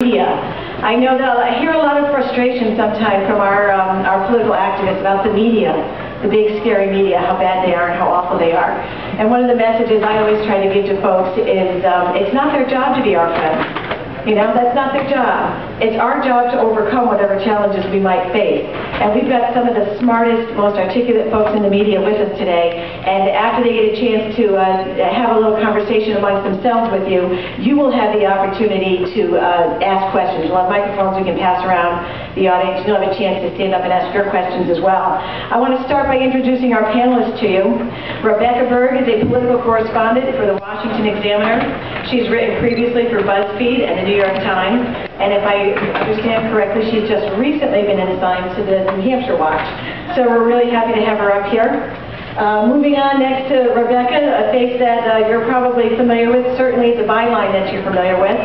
Media. I know that I hear a lot of frustration sometimes from our political activists about the media, the big scary media, how bad they are and how awful they are. And one of the messages I always try to give to folks is it's not their job to be our friends. You know, that's not their job. It's our job to overcome whatever challenges we might face. And we've got some of the smartest, most articulate folks in the media with us today. And after they get a chance to have a little conversation amongst themselves with you, you will have the opportunity to ask questions. We'll have microphones we can pass around the audience. You'll have a chance to stand up and ask your questions as well. I want to start by introducing our panelists to you. Rebecca Berg is a political correspondent for the Washington Examiner. She's written previously for BuzzFeed and the New York Times, and if I understand correctly, she's just recently been assigned to the New Hampshire Watch. So we're really happy to have her up here. Moving on next to Rebecca, a face that you're probably familiar with, certainly the byline that you're familiar with.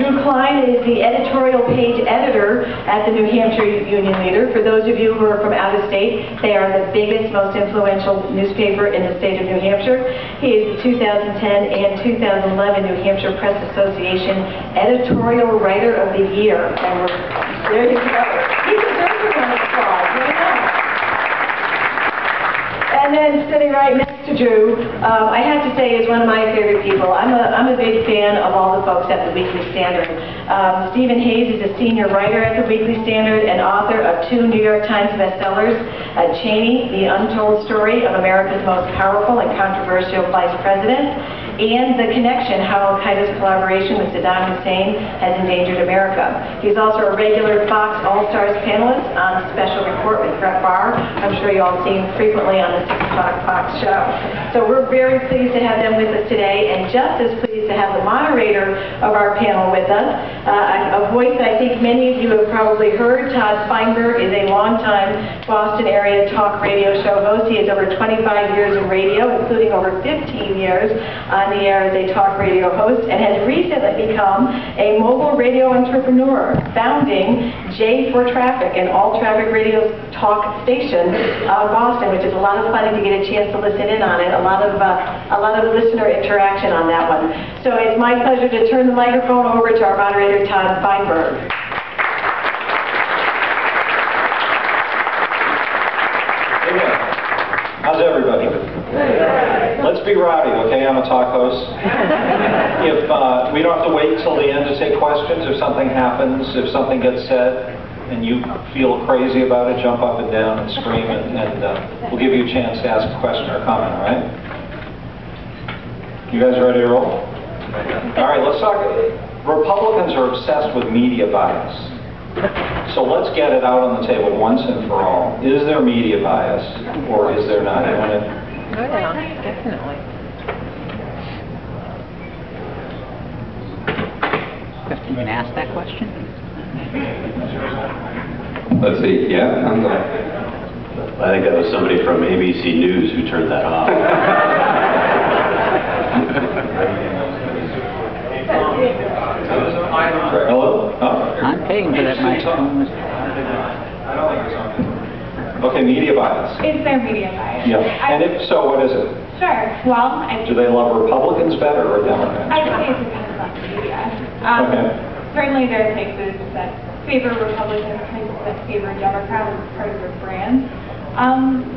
Drew Klein is the editorial page editor at the New Hampshire Union Leader. For those of you who are from out of state, they are the biggest, most influential newspaper in the state of New Hampshire. He is the 2010 and 2011 New Hampshire Press Association Editorial Writer of the Year. And there you go. He deserves a round of applause. Right now. And then sitting right next to Drew, I have to say, is one of my favorite people. I'm a big fan of all the folks at the Weekly Standard. Stephen Hayes is a senior writer at the Weekly Standard and author of 2 New York Times bestsellers, Cheney, The Untold Story of America's Most Powerful and Controversial Vice President, and The Connection, How Al-Qaeda's Collaboration with Saddam Hussein Has Endangered America. He's also a regular Fox All-Stars panelist on Special Report with Brett Barr. I'm sure you all see him frequently on the 6 o'clock Fox show. So we're very pleased to have them with us today, and just as pleased to have the moderator of our panel with us, a voice I think many of you have probably heard. Todd Feinberg is a longtime Boston area talk radio show host. He has over 25 years in radio, including over 15 years on the air as a talk radio host, and has recently become a mobile radio entrepreneur, founding J for Traffic, an all-traffic radio talk station out of Boston, which is a lot of fun if you get a chance to listen in on it. A lot of listener interaction on that one. So it's my pleasure to turn the microphone over to our moderator, Todd Feinberg. How's everybody? Let's be rowdy, okay? I'm a talk host. If we don't have to wait till the end to take questions. If something happens, if something gets said, and you feel crazy about it, jump up and down and scream, and we'll give you a chance to ask a question or comment, all right? You guys ready to roll? All right, let's talk. Republicans are obsessed with media bias. So let's get it out on the table once and for all. Is there media bias, or is there not? Go down, definitely. You have to even ask that question? Let's see, yeah, I'm going. I think that was somebody from ABC News who turned that off. Hello? Oh. I'm paying for that microphone. Okay, media bias. Is there media bias? Yeah. And if so, what is it? Sure. Well, Do they love Republicans better or Democrats? I'd say it depends on the media. Okay. Certainly there are places that favor Republicans, places that favor Democrats as part of their brand.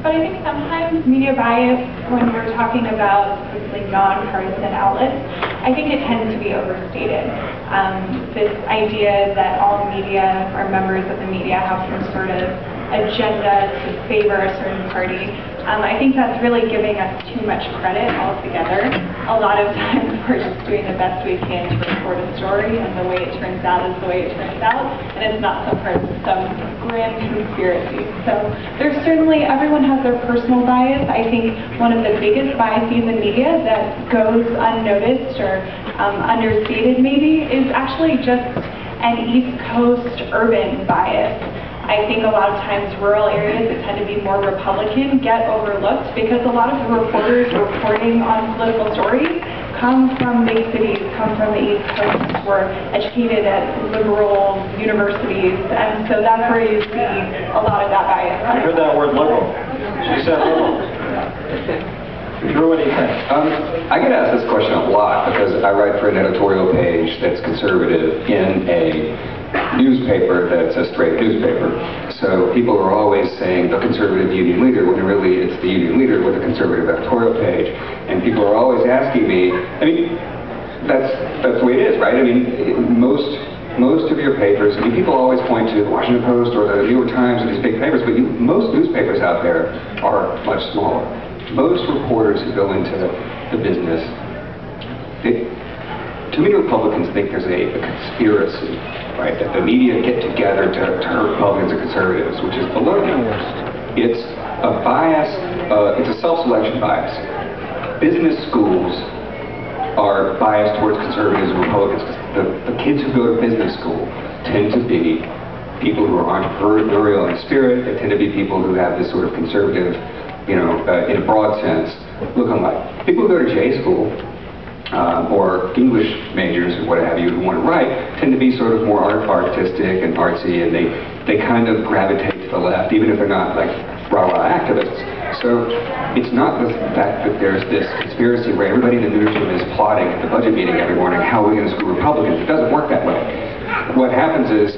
But I think sometimes media bias, when we're talking about basically non-partisan outlets, I think it tends to be overstated. This idea that all media or members of the media have some sort of agenda to favor a certain party, I think that's really giving us too much credit altogether. A lot of times we're just doing the best we can to report a story, and the way it turns out is the way it turns out, and it's not some part of some grand conspiracy. So there's certainly, everyone has their personal bias. I think one of the biggest biases in media that goes unnoticed or understated maybe is actually just an East Coast urban bias. I think a lot of times rural areas that tend to be more Republican get overlooked because a lot of the reporters reporting on political stories come from big cities, come from the East Coast, were educated at liberal universities, and so that's where you see a lot of that bias. I heard that word liberal. She said liberal. Drew, what do you think? I get asked this question a lot because I write for an editorial page that's conservative in a newspaper that's a straight newspaper. So people are always saying the conservative union leader, when really it's the union leader with a conservative editorial page. And people are always asking me, I mean, that's the way it is, right? I mean, most of your papers, I mean, people always point to the Washington Post or the New York Times or these big papers, but most newspapers out there are much smaller. Most reporters who go into the business, too many Republicans think there's a conspiracy, right? That the media get together to hurt Republicans and conservatives, which is baloney. It's a bias, it's a self-selection bias. Business schools are biased towards conservatives and Republicans. The kids who go to business school tend to be people who are entrepreneurial in spirit. They tend to be people who have this sort of conservative, you know, in a broad sense, looking like. People who go to J school, or English majors or what have you who want to write tend to be sort of more artistic and artsy, and they kind of gravitate to the left, even if they're not like rah-rah activists. So it's not the fact that there's this conspiracy where everybody in the newsroom is plotting at the budget meeting every morning how we're going to screw Republicans. It doesn't work that way. What happens is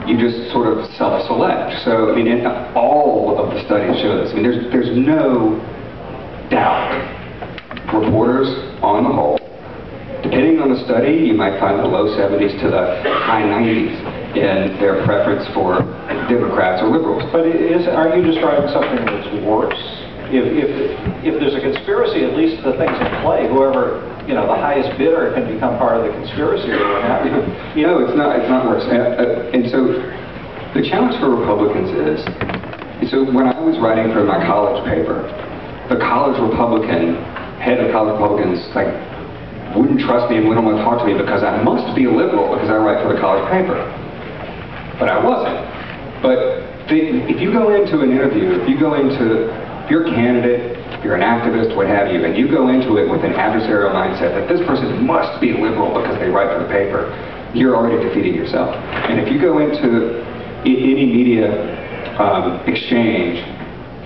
you just sort of self-select. So, I mean, all of the studies show this. I mean, there's no doubt. Reporters, on the whole, depending on the study, you might find the low 70s to the high 90s in their preference for Democrats or liberals. But aren't you describing something that's worse? If there's a conspiracy, at least the things in play, whoever, you know, the highest bidder can become part of the conspiracy or what have you. You know, it's not worse. And so the challenge for Republicans is, so when I was writing for my college paper, the college Republican, head of college Republicans, like, wouldn't trust me and wouldn't want to talk to me because I must be a liberal because I write for the college paper. But I wasn't. But if you go into an interview, if you're a candidate, if you're an activist, what have you, and you go into it with an adversarial mindset that this person must be a liberal because they write for the paper, you're already defeating yourself. And if you go into any media exchange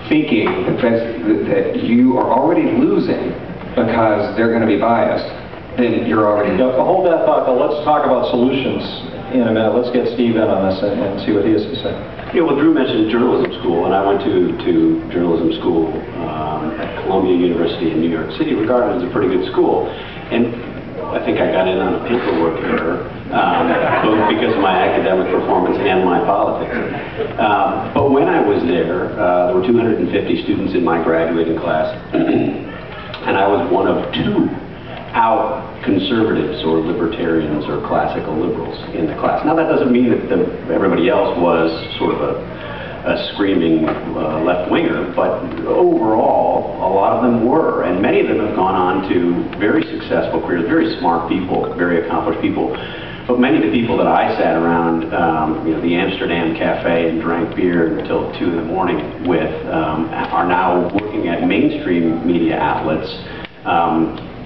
thinking that you are already losing because they're going to be biased, then you're already... Yeah, hold that thought, though. Let's talk about solutions in a minute. Let's get Steve in on this and see what he has to say. Yeah, well, Drew mentioned journalism school, and I went to journalism school at Columbia University in New York City, regarded as a pretty good school. And I think I got in on a paperwork error, both because of my academic performance and my politics. But when I was there were 250 students in my graduating class, and I was one of two out conservatives or libertarians or classical liberals in the class. Now that doesn't mean that everybody else was sort of a screaming left-winger, but overall a lot of them were, and many of them have gone on to very successful careers, very smart people, very accomplished people. But many of the people that I sat around you know, the Amsterdam Cafe and drank beer until 2 in the morning with are now working at mainstream media outlets,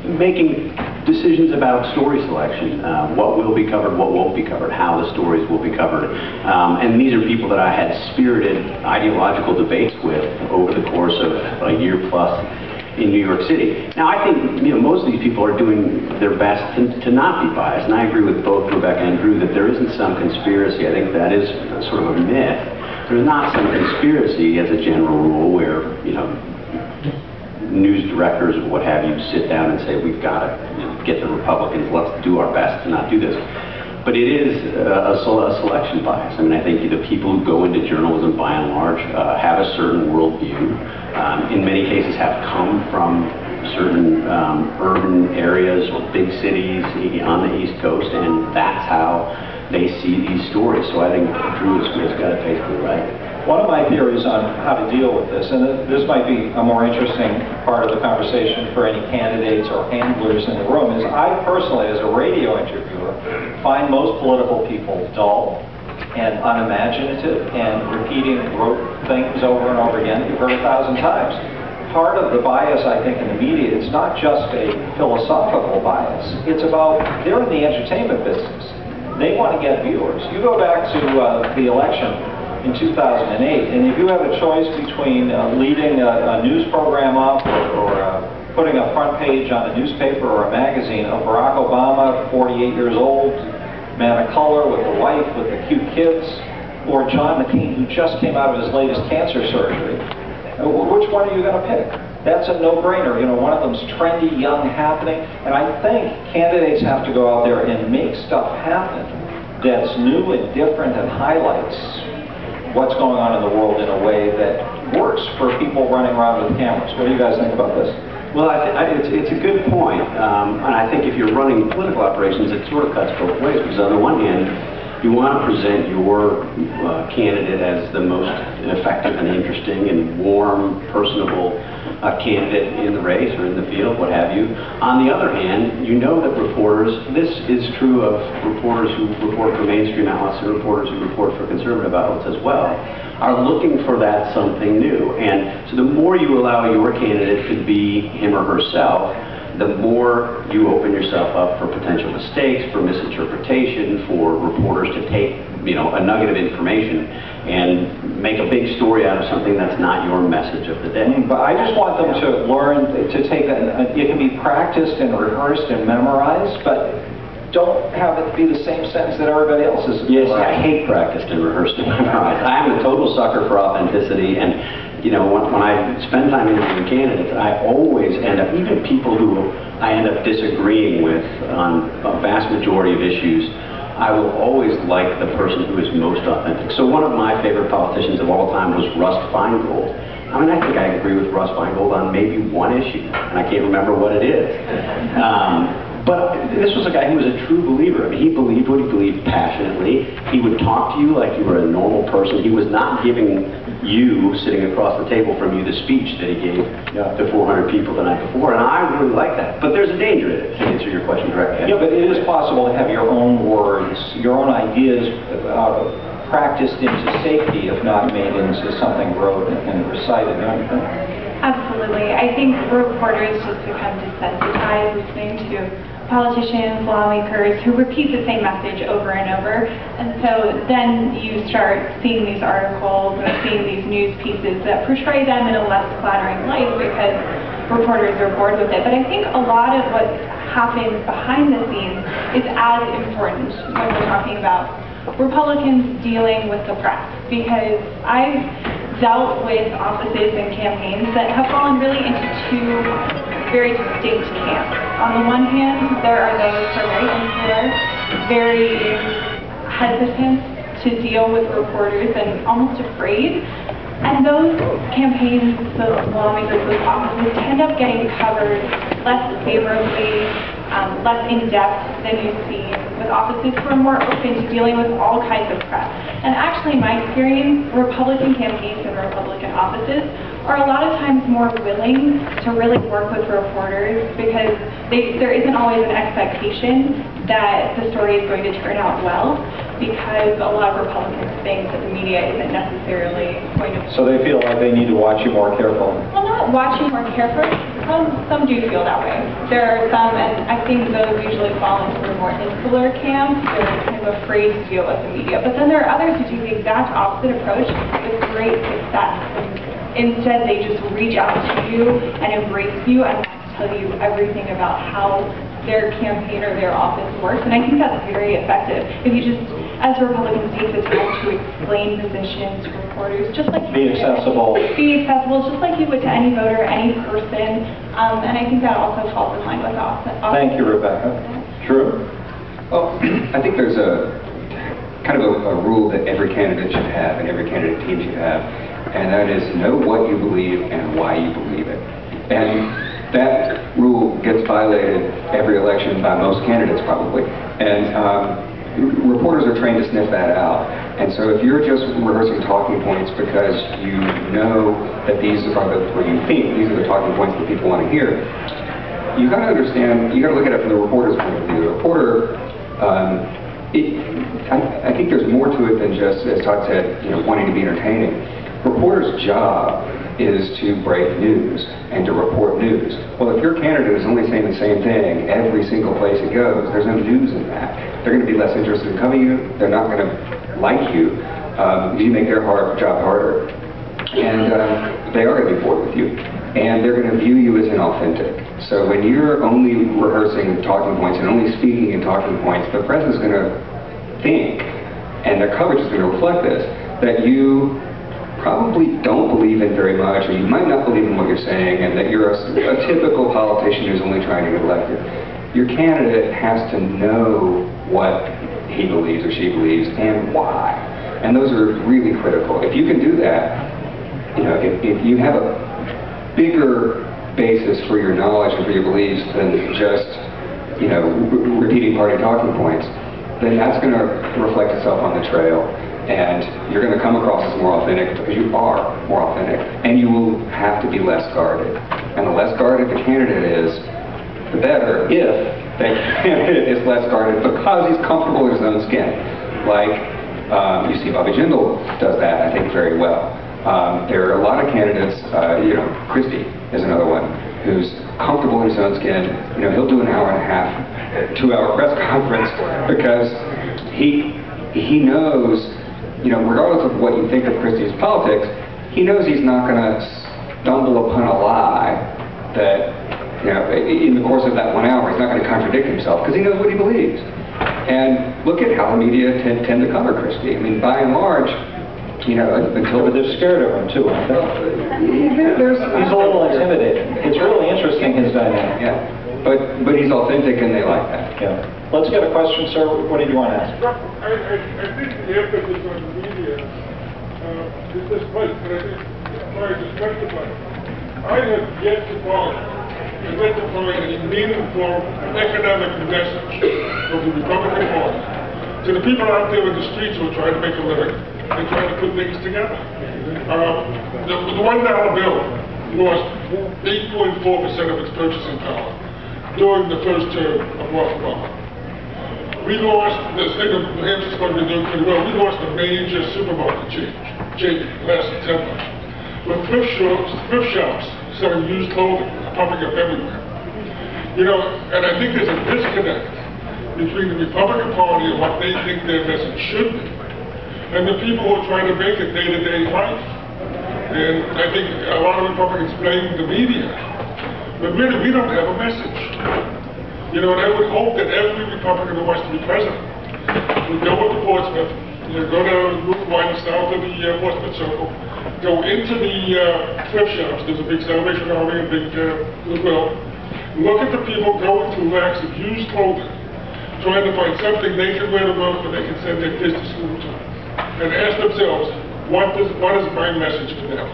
making decisions about story selection, what will be covered, what won't be covered, how the stories will be covered. And these are people that I had spirited ideological debates with over the course of a year plus in New York City. Now I think, you know, most of these people are doing their best to not be biased, and I agree with both Rebecca and Drew that there isn't some conspiracy. I think that is sort of a myth. There's not some conspiracy as a general rule where, you know, news directors or what have you sit down and say, we've got to, you know, get the Republicans, let's do our best to not do this. But it is a selection bias. I mean, I think the people who go into journalism by and large have a certain worldview. In many cases have come from certain urban areas or big cities on the East Coast, and that's how they see these stories. So I think Drew has got it basically right. One of my theories on how to deal with this, and this might be a more interesting part of the conversation for any candidates or handlers in the room, is I personally, as a radio interviewer, find most political people dull and unimaginative and repeating rote things over and over again that you've heard 1,000 times. Part of the bias, I think, in the media, it's not just a philosophical bias. It's about, they're in the entertainment business. They want to get viewers. You go back to the election in 2008. And if you have a choice between leading a news program up or putting a front page on a newspaper or a magazine of Barack Obama, 48 years old, man of color with a wife with the cute kids, or John McCain, who just came out of his latest cancer surgery, which one are you going to pick? That's a no-brainer. You know, one of them's trendy, young, happening, and I think candidates have to go out there and make stuff happen that's new and different and highlights what's going on in the world in a way that works for people running around with cameras. What do you guys think about this? Well, it's a good point, and I think if you're running political operations, it sort of cuts both ways, because on the one hand, you want to present your candidate as the most effective and interesting and warm, personable candidate in the race or in the field, what have you. On the other hand, you know that reporters, this is true of reporters who report for mainstream outlets and reporters who report for conservative outlets as well, are looking for that something new. And so the more you allow your candidate to be him or herself, the more you open yourself up for potential mistakes, for misinterpretation, for reporters to take, you know, a nugget of information and make a big story out of something that's not your message of the day. But I just want them to learn to take that. It can be practiced and rehearsed and memorized, but don't have it be the same sentence that everybody else is. Yes, I hate practiced and rehearsed and memorized. I am a total sucker for authenticity, and you know, when I spend time interviewing candidates, I always end up, even people who I end up disagreeing with on a vast majority of issues, I will always like the person who is most authentic. So one of my favorite politicians of all time was Russ Feingold. I mean, I think I agree with Russ Feingold on maybe one issue, and I can't remember what it is. But this was a guy who was a true believer. I mean, he believed what he believed passionately. He would talk to you like you were a normal person. He was not giving you, sitting across the table from you, the speech that he gave to 400 people the night before, and I really like that. But there's a danger in it, to answer your question directly. Yeah, but it is possible to have your own words, your own ideas practiced into safety, if not made into something wrote and recited, don't you think? Absolutely. I think reporters just become desensitized listening to politicians, lawmakers who repeat the same message over and over. And so then you start seeing these articles or seeing these news pieces that portray them in a less flattering light because reporters are bored with it. But I think a lot of what happens behind the scenes is as important when we're talking about Republicans dealing with the press, because I've dealt with offices and campaigns that have fallen really into two very distinct camps. On the one hand, there are those who are very insular, very hesitant to deal with reporters and almost afraid. And those campaigns, those lawmakers, those offices tend up getting covered less favorably, less in-depth than you see with offices who are more open to dealing with all kinds of press. And actually, in my experience, Republican campaigns and Republican offices are a lot of times more willing to really work with reporters because there isn't always an expectation that the story is going to turn out well, because a lot of Republicans think that the media isn't necessarily going to... So they feel like they need to watch you more carefully? Well, not watching more carefully. Some do feel that way. There are some, and I think those usually fall into the more insular camp. They're kind of afraid to deal with the media. But then there are others who do the exact opposite approach with great success. Instead, they just reach out to you and embrace you and tell you everything about how their campaign or their office works. And I think that's very effective. If you just, as Republicans, take the time to explain positions to reporters, just like be accessible. Be accessible, just like you would to any voter, any person. And I think that also falls in line with office. Thank you, Rebecca. Drew? Well, I think there's a kind of a rule that every candidate should have and every candidate team should have, and that is know what you believe and why you believe it. And that rule gets violated every election by most candidates probably. And reporters are trained to sniff that out. And so if you're just rehearsing talking points because you know that these are the, or you think these are the talking points that people want to hear, you got to understand, you got to look at it from the reporter's point of view. The reporter, I think there's more to it than just, as Todd said, you know, wanting to be entertaining. Reporter's job is to break news and to report news. Well, if your candidate is only saying the same thing every single place it goes, there's no news in that. They're going to be less interested in covering you. They're not going to like you. You make their job harder. And they are going to be bored with you. And they're going to view you as inauthentic. So when you're only rehearsing talking points and only speaking in talking points, the press is going to think, and their coverage is going to reflect this, that you probably don't believe in very much, or you might not believe in what you're saying, and that you're a typical politician who's only trying to get elected. Your candidate has to know what he believes or she believes and why. And those are really critical. If you can do that, you know, if you have a bigger basis for your knowledge and for your beliefs than just, you know, repeating party talking points, then that's going to reflect itself on the trail. And you're going to come across as more authentic because you are more authentic. And you will have to be less guarded. And the less guarded the candidate is, the better if that candidate is less guarded because he's comfortable in his own skin. Like, you see Bobby Jindal does that, I think, very well. There are a lot of candidates, you know, Christie is another one, who's comfortable in his own skin. You know, he'll do an hour and a half, 2-hour press conference because he knows, you know, regardless of what you think of Christie's politics, he knows he's not going to stumble upon a lie that, you know, in the course of that 1 hour, he's not going to contradict himself because he knows what he believes. And look at how the media tend to cover Christie. I mean, by and large, you know, until They're scared of him too, aren't they? he's a little intimidating. It's really interesting, his dynamic. Yeah, but he's authentic and they like that. Yeah. Let's get a question, sir. What did you want to ask? I think the emphasis on the media is this place, but I think Mary just testified. I have yet to find a meaningful economic message of the Republican Party to the people out there in the streets who are trying to make a living and trying to put things together. The $1 bill lost 8.4% of its purchasing power during the first term of Barack Obama. We lost, the state of New Hampshire's going to be doing pretty well, we lost a major supermarket change last September. With thrift shops selling used clothing popping up everywhere. You know, and I think there's a disconnect between the Republican Party and what they think their message should be, and the people who are trying to make it day-to-day life. And I think a lot of Republicans blame the media, but really we don't have a message. You know, and I would hope that every Republican who wants to be president would go into Portsmouth, you know, go down Route 1 south of the Portsmouth Circle, go into the thrift shops. There's a big Salvation Army, a big Goodwill. Look at the people going through racks of used clothing, trying to find something they can wear to work or they can send their kids to school to, and ask themselves, what is my message to them?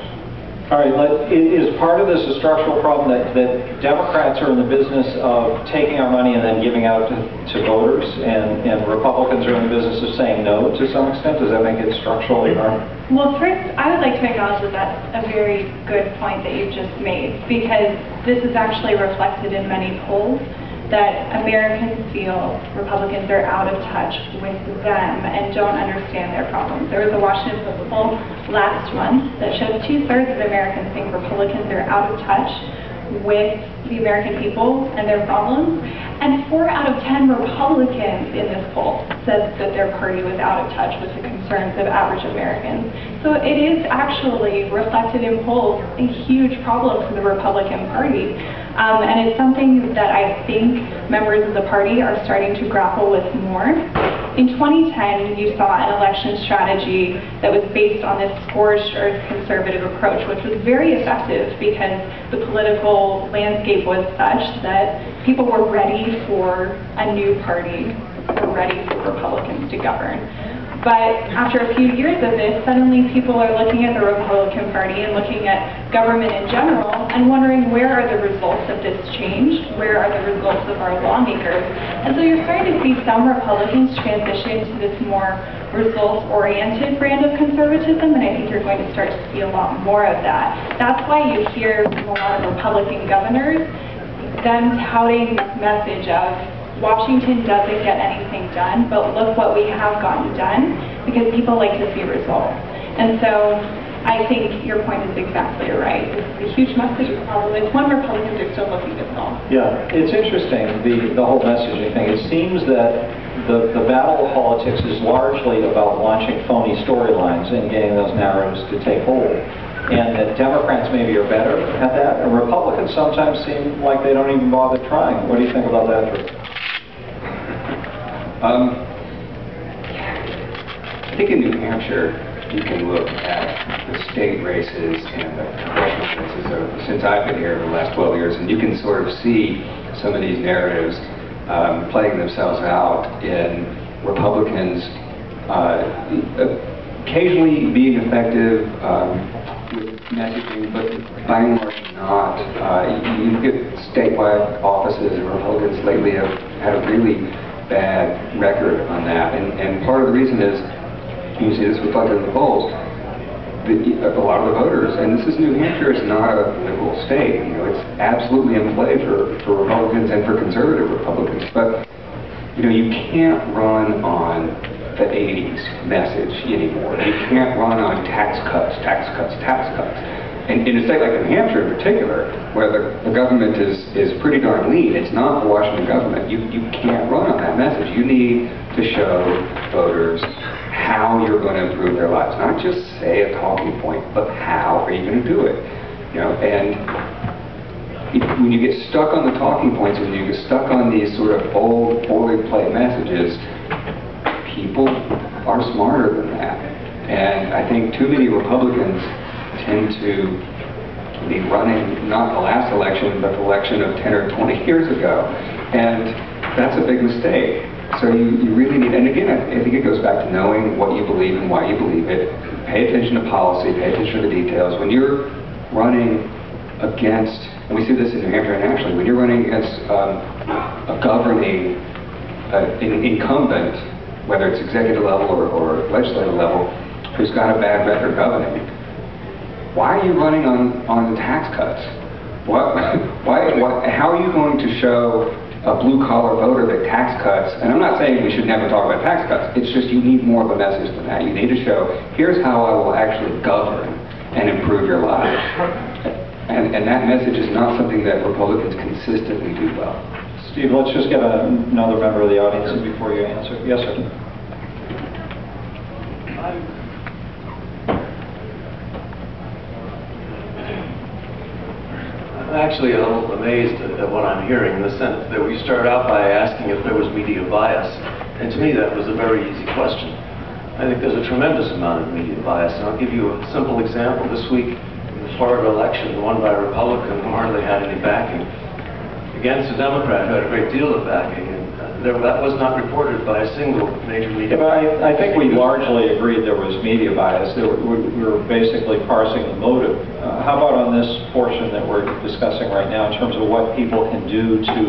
All right, is part of this a structural problem that Democrats are in the business of taking our money and then giving out to voters, and Republicans are in the business of saying no to some extent? Does that make it structurally harm? Well, first, I would like to acknowledge that that's a very good point that you've just made, because this is actually reflected in many polls that Americans feel Republicans are out of touch with them and don't understand their problems. There was a Washington Post poll last month that showed 2/3 of Americans think Republicans are out of touch with the American people and their problems, and 4 out of 10 Republicans in this poll said that their party was out of touch with the concerns of average Americans. So it is actually reflected in polls a huge problem for the Republican Party. And it's something that I think members of the party are starting to grapple with more. In 2010, you saw an election strategy that was based on this scorched earth conservative approach, which was very effective because the political landscape was such that people were ready for a new party, were ready for Republicans to govern. But after a few years of this, suddenly people are looking at the Republican Party and looking at government in general and wondering, where are the results of this change? Where are the results of our lawmakers? And so you're starting to see some Republicans transition to this more results-oriented brand of conservatism, and I think you're going to start to see a lot more of that. That's why you hear from a lot of Republican governors them touting this message of Washington doesn't get anything done, but look what we have gotten done, because people like to see results. And so I think your point is exactly right. It's a huge message problem. It's one Republicans are still looking to solve. Yeah, it's interesting, the whole messaging thing. It seems that the battle of politics is largely about launching phony storylines and getting those narratives to take hold. And that Democrats maybe are better at that, and Republicans sometimes seem like they don't even bother trying. What do you think about that, Drew? I think in New Hampshire, you can look at the state races and the congressional races since I've been here in the last 12 years, and you can sort of see some of these narratives playing themselves out in Republicans occasionally being effective with messaging, but by and large not. You look at statewide offices, and Republicans lately have had a really bad record on that, and part of the reason is, you see this reflected in the polls, a lot of the voters, and this is New Hampshire, it's not a liberal state, you know, it's absolutely in play for Republicans and for conservative Republicans, but you know, you can't run on the 80s message anymore. You can't run on tax cuts, tax cuts, tax cuts. And in a state like New Hampshire in particular, where the government is pretty darn lean, it's not the Washington government, you can't run on that message. You need to show voters how you're going to improve their lives. Not just say a talking point, but how are you going to do it? You know, and when you get stuck on the talking points, when you get stuck on these sort of old boilerplate messages, people are smarter than that. And I think too many Republicans tend to be running not the last election, but the election of 10 or 20 years ago. And that's a big mistake. So you really need, and again, I think it goes back to knowing what you believe and why you believe it. Pay attention to policy, pay attention to the details. When you're running against, and we see this in New Hampshire and nationally, when you're running against a governing incumbent, whether it's executive level or legislative level, who's got a bad record governing, why are you running on tax cuts? How are you going to show a blue-collar voter that tax cuts, and I'm not saying we should never talk about tax cuts, it's just you need more of a message than that. You need to show, here's how I will actually govern and improve your lives. And that message is not something that Republicans consistently do well. Steve, let's just get another member of the audience before you answer. Yes, sir. I'm actually a little amazed at what I'm hearing, in the sense that we started out by asking if there was media bias, and to me that was a very easy question. I think there's a tremendous amount of media bias, and I'll give you a simple example. This week, in the Florida election, won by a Republican who hardly had any backing, against a Democrat who had a great deal of backing, and that was not reported by a single major media. Yeah, but I think we largely agreed there was media bias. We were basically parsing the motive. How about on this portion that we're discussing right now in terms of what people can do to,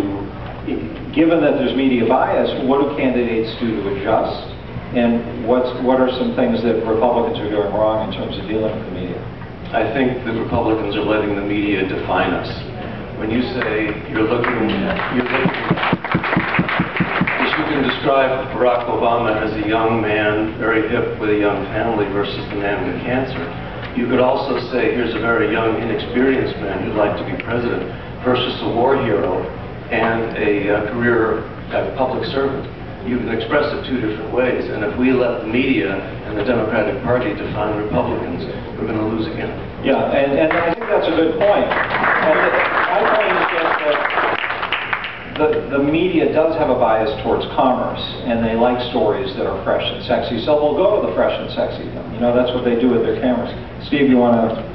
given that there's media bias, what do candidates do to adjust? And what are some things that Republicans are doing wrong in terms of dealing with the media? I think that Republicans are letting the media define us. When you say you can describe Barack Obama as a young man, very hip with a young family versus the man with cancer. You could also say here's a very young, inexperienced man who'd like to be president versus a war hero and a career public servant. You can express it two different ways, and if we let the media and the Democratic Party define Republicans, we're going to lose again. Yeah, and I think that's a good point. My point is that the media does have a bias towards commerce, and they like stories that are fresh and sexy, so they'll go to the fresh and sexy. You know, that's what they do with their cameras. Steve, you want to?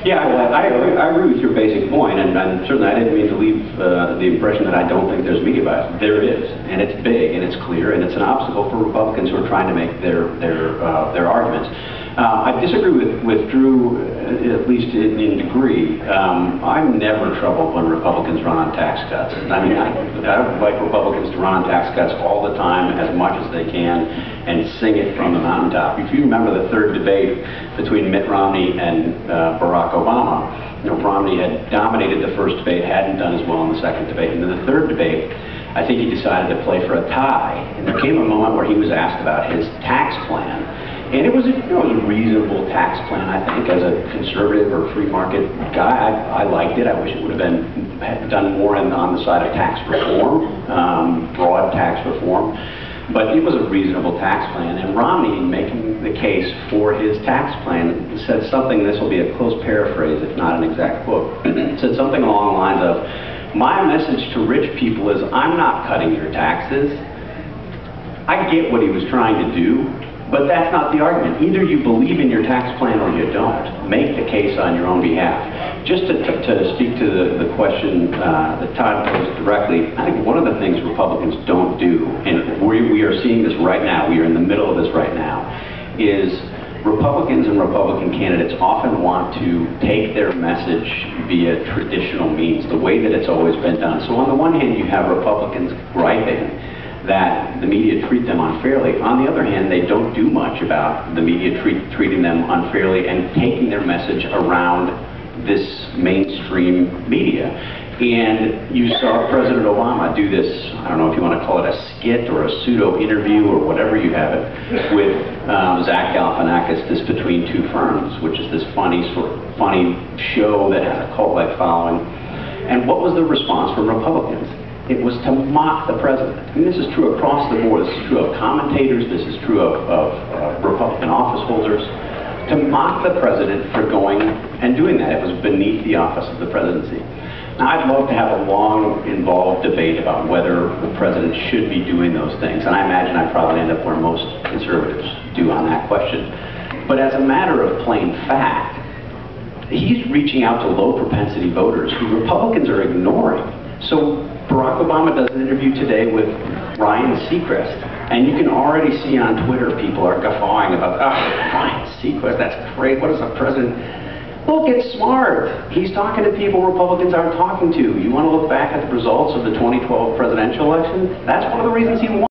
Yeah, I agree with your basic point, and certainly I didn't mean to leave the impression that I don't think there's media bias. There is, and it's big, and it's clear, and it's an obstacle for Republicans who are trying to make their arguments. I disagree with Drew, at least in degree. I'm never troubled when Republicans run on tax cuts. I mean, I would like Republicans to run on tax cuts all the time, as much as they can, and sing it from the mountaintop. If you remember the third debate between Mitt Romney and Barack Obama, you know, Romney had dominated the first debate, hadn't done as well in the second debate, and in the third debate, I think he decided to play for a tie. And there came a moment where he was asked about his tax plan. And it was a reasonable tax plan, I think, as a conservative or free market guy. I liked it. I wish it would have been done more on the side of tax reform, broad tax reform. But it was a reasonable tax plan, and Romney, in making the case for his tax plan, said something, this will be a close paraphrase, if not an exact quote, said something along the lines of, my message to rich people is, I'm not cutting your taxes. I get what he was trying to do, but that's not the argument. Either you believe in your tax plan or you don't. Make the case on your own behalf. Just to speak to the question that Todd posed directly, I think one of the things Republicans don't do, and we are seeing this right now, we are in the middle of this right now, is Republicans and Republican candidates often want to take their message via traditional means, the way that it's always been done. So on the one hand, you have Republicans griping that the media treat them unfairly. On the other hand, they don't do much about the media treating them unfairly and taking their message around this mainstream media. And you saw President Obama do this, I don't know if you want to call it a skit or a pseudo-interview or whatever you have it, with Zach Galifianakis, This Between Two Ferns, which is this funny show that has a cult-like following. And what was the response from Republicans? It was to mock the president. I mean, this is true across the board. This is true of commentators. This is true of Republican office holders. To mock the president for going and doing that. It was beneath the office of the presidency. Now, I'd love to have a long, involved debate about whether the president should be doing those things. And I imagine I'd probably end up where most conservatives do on that question. But as a matter of plain fact, he's reaching out to low-propensity voters who Republicans are ignoring. So Barack Obama does an interview today with Ryan Seacrest, and you can already see on Twitter people are guffawing about, Ryan Seacrest, that's great, what is a president? Look, it's smart. He's talking to people Republicans aren't talking to. You want to look back at the results of the 2012 presidential election? That's one of the reasons he won.